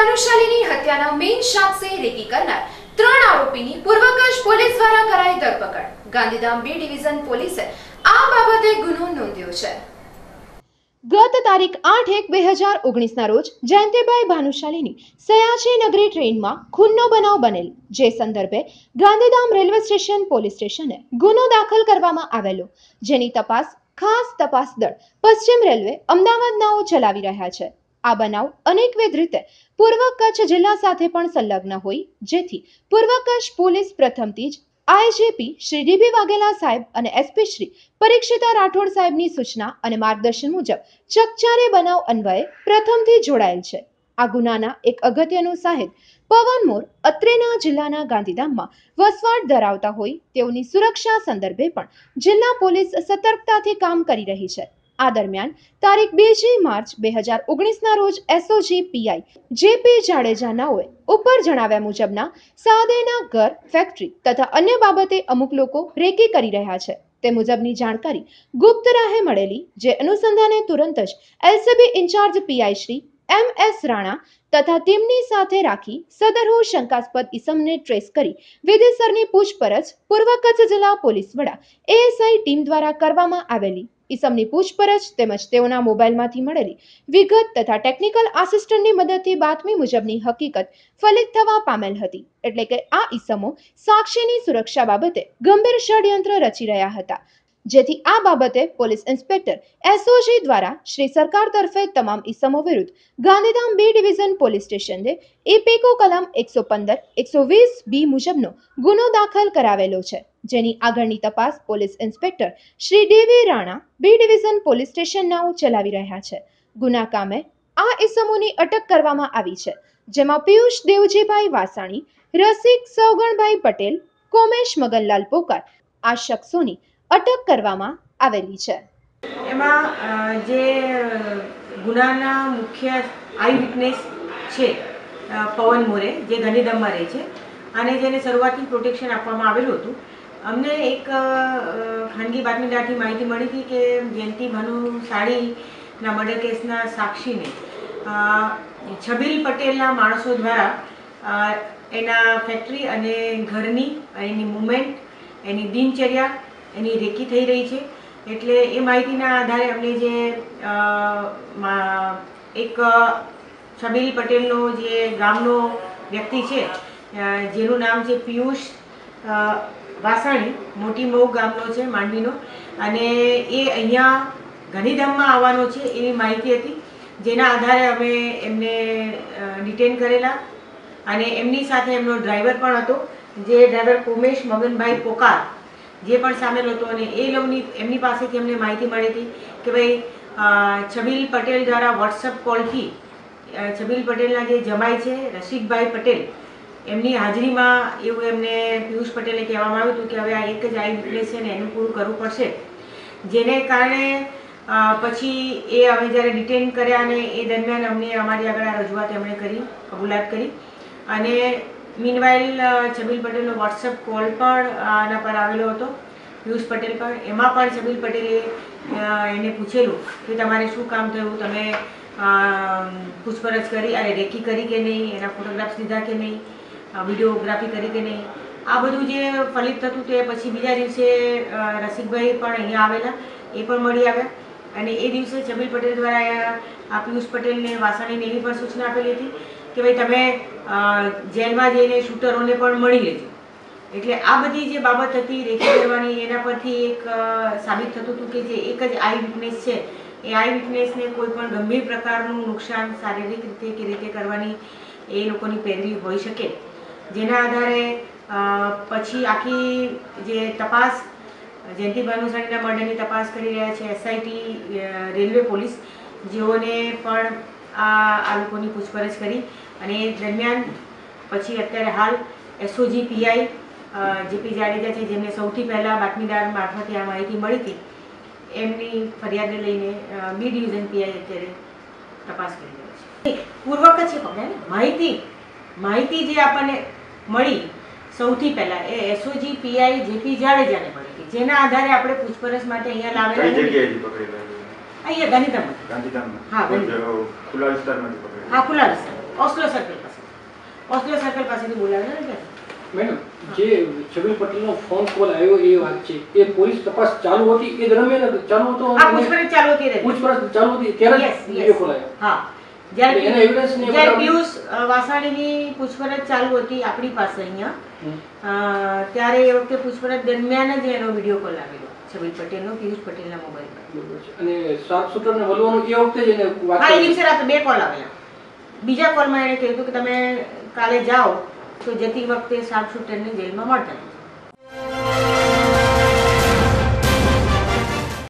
ભાનુશાલીની હત્યાના મેઇન સાક્ષી રેકી કરનાર 3 આરોપીની પૂર્વ કચ્છ પોલીસ દ્વારા કરાઈ ધરપકડ। ગાંધીધામ બી ડિવિઝન પોલીસે આ બાબતે ગુનો નોંધ્યો છે। ગત તારીખ 8/1/2019 ના રોજ જયંતિભાઈ ભાનુશાલીની સયાજી નગરી ટ્રેનમાં ખૂનનો બનાવ બનેલ, જે સંદર્ભે ગાંધીધામ રેલવે સ્ટેશન પોલીસ સ્ટેશને ગુનો દાખલ કરવામાં આવેલો, જેની તપાસ ખાસ તપાસ દળ પશ્ચિમ રેલવે અમદાવાદનાઓ ચલાવી રહ્યા છે। આ બનાવ અનેકવિધ રીતે પૂર્વ કચ્છ જિલ્લા સાથે પણ સંલગ્ન હોય, જેથી પૂર્વ કચ્છ પોલીસ પ્રથમથી જ આઈજીપી શ્રી ડીબી વાઘેલા સાહેબ અને એસપી શ્રી પરીક્ષિતા રાઠોડ સાહેબની સૂચના અને માર્ગદર્શન મુજબ ચકચારી બનાવ અન્વયે પ્રથમથી જોડાયેલ છે। આ ગુનાના એક અગત્યનું સાહિદ પવન મોર અત્રેના જિલ્લાના ગાંધીધામમાં વસવાટ ધરાવતા હોય તેઓની સુરક્ષા સંદર્ભે પણ જિલ્લા પોલીસ સતર્કતાથી કામ કરી રહી છે। આ દરમિયાન તારીખ 2 માર્ચ 2019 ના રોજ એસઓજી પીઆઈ જેપી જાડેજા નાઓએ ઉપર જણાવ્યા મુજબના સાદેના ઘર, ફેક્ટરી તથા અન્ય બાબતે અમુક લોકો રેકી કરી રહ્યા છે તે મુજબની જાણકારી ગુપ્ત રાહે મળેલી, જે અનુસંધાને તુરંત જ LCB incharge PI Shri MS Rana તથા ટીમની સાથે રાખી સદરહુ શંકાસ્પદ ઇસમને ટ્રેસ કરી વિધિસરની પૂછપરછ પૂર્વ કચ્છ જિલ્લા પોલીસ વડા એએસઆઈ ટીમ દ્વારા કરવામાં આવેલી। ઇસમની પૂછપરછ તેમજ તેઓના મોબાઈલમાંથી મળેલી વિગત તથા ટેકનિકલ આસિસ્ટન્ટની મદદથી બાતમી મુજબની હકીકત ફલિત થવા પામેલ હતી, એટલે કે આ ઇસમો સાક્ષીની સુરક્ષા બાબતે ગંભીર ષડયંત્ર રચી રહ્યા હતા, જેથી આ બાબતે પોલીસ ઇન્સ્પેક્ટર એસઓજી દ્વારા શ્રી સરકાર તરફે તમામ ઇસમો વિરુદ્ધ ગાંધીધામ બી ડિવિઝન પોલીસ સ્ટેશને ઇપીકો કલમ 115, 120 બી મુજબનો ગુનો દાખલ કરાવેલો છે, જેની આગળની તપાસ police inspector Shri DV Rana B division police સ્ટેશનનાઓ ચલાવી રહ્યા છે। ગુના કામે આ ઇસમોની અટક કરવામાં આવી છે, જેમાં પિયુષ દેવજીભાઈ વાસાણી, રસિક સૌગણભાઈ પટેલ, કોમેશ મગનલાલ પોકાર આ શખ્સોની અટક કરવામાં આવેલી છે। એમાં જે ગુનાના મુખ્ય આઈ વિટનેસ છે પવન મોરે, જે ગાંધીધામમાં રહે છે અને જેને શરૂઆતથી પ્રોટેક્શન આપવામાં આવેલું હતું। અમને એક ખાનગી બાતમીદારથી માહિતી મળી હતી કે જયંતિ ભાનુશાળીના મર્ડર કેસના સાક્ષીને છબીલ પટેલના માણસો દ્વારા એના ફેક્ટરી અને ઘરની એની મૂવમેન્ટ, એની દિનચર્યા, એની રેકી થઈ રહી છે। એટલે એ માહિતીના આધારે અમને જે એક છબીલ પટેલનો જે ગામનો વ્યક્તિ છે, જેનું નામ છે પિયુષ વાસાણી, મોટી મહુ ગામનો છે, માંડવીનો, અને એ અહીંયા ગાંધીધામમાં આવવાનો છે એવી માહિતી હતી, જેના આધારે અમે એમને ડિટેન કરેલા અને એમની સાથે એમનો ડ્રાઈવર પણ હતો, જે ડ્રાઈવર કોમેશ મગનભાઈ પોકાર જે પણ સામેલ હતો, અને એ લોકોની એમની પાસેથી અમને માહિતી મળી હતી કે ભાઈ છબીલ પટેલ દ્વારા વોટ્સઅપ કોલથી છબીલ પટેલના જે જમાઈ છે રસિકભાઈ પટેલ, એમની હાજરીમાં એવું એમને પિયુષ પટેલે કહેવામાં આવ્યું હતું કે હવે આ એક જ આઈ વિટનેસ છે ને એનું પૂરું કરવું પડશે, જેને કારણે પછી એ અમે જ્યારે ડિટેન કર્યા અને એ દરમિયાન અમને અમારી આગળ આ રજૂઆત એમણે કરી, કબૂલાત કરી, અને મીનવાઇલ છબીલ પટેલનો વોટ્સઅપ કોલ પણ આના પર આવેલો હતો, પિયુષ પટેલ પર। એમાં પણ છબીલ પટેલે એને પૂછેલું કે તમારે શું કામ થયું, તમે પૂછપરછ કરી અને રેકી કરી કે નહીં, એના ફોટોગ્રાફ્સ લીધા કે નહીં, વિડીયોગ્રાફી કરી કે નહીં, આ બધું જે ફલિત થતું તે પછી બીજા દિવસે રસિકભાઈ પણ અહીંયા આવેલા, એ પણ મળી આવ્યા, અને એ દિવસે છબીલ પટેલ દ્વારા આ પિયુષ પટેલને વાસાણીને એવી પણ સૂચના આપેલી હતી કે ભાઈ તમે જેલમાં જઈને શૂટરોને પણ મળી લેજો। એટલે આ બધી જે બાબત હતી રેકી કરવાની, એના પરથી એક સાબિત થતું હતું કે જે એક જ આઈ વિટનેસ છે એ આઈ વિટનેસને કોઈ પણ ગંભીર પ્રકારનું નુકસાન શારીરિક રીતે કે રીતે કરવાની એ લોકોની પેરવી હોઈ શકે, જેના આધારે પછી આખી જે તપાસ જયંતિ ભાનુશાળીના મર્ડરની તપાસ કરી રહ્યા છે એસઆઈટી રેલવે પોલીસ, જેઓને પણ આ લોકોની પૂછપરછ કરી, અને એ દરમિયાન પછી અત્યારે હાલ એસઓજી પીઆઈ જેપી જાડેજા છે, જેમને સૌથી પહેલાં બાતમીદાર મારફતે આ માહિતી મળી હતી, એમની ફરિયાદ લઈને બી ડિવિઝન પીઆઈ અત્યારે તપાસ કરી રહ્યા છે। પૂર્વ કચ્છ માહિતી જે આપણને મળી સૌથી પહેલાં એ એસઓજી પીઆઈ જેપી જાડેજાને મળી હતી, જેના આધારે આપણે પૂછપરછ માટે અહીંયા લાવેલા। અહીંયા ગાંધીધામમાં। હા, ખુલ્લા વિસ્તારમાં, ઓસ્લો સર્કલ। હોસ્પિટલ સર્કલ પાસેથી બોલાવેલા ને. મેડમ, જે છબીલ પટેલનો ફોન કોલ આવ્યો એ વાત છે, એ પોલીસ તપાસ ચાલુ હતી એ દરમિયાન ચાલુ હતો? હા, પૂછપરછ ચાલુ હતી. પૂછપરછ ચાલુ હતી ત્યારે જ વિડિયો કોલ આવ્યો. હા, એના એવિડન્સ ને જ્યારે પિયુષ વાસાણીની પૂછપરછ ચાલુ હતી આપણી પાસે અહીંયા, ત્યારે એ વખતે પૂછપરછ દરમિયાન જ એનો વિડિયો કોલ આવેલો છબીલ પટેલનો પિયુષ પટેલના મોબાઈલ પર. અને શાર્પ શૂટરને મળવાનું એ વખતે જ એને વાત હા, એ દિવસે રાત્રે 2 કોલ આવેલા. બીજા કોલમાં એણે કહ્યું કે તમે કાલે જાઓ તો જતી વખતે શાર્પ શૂટરને જેલમાં મળતા.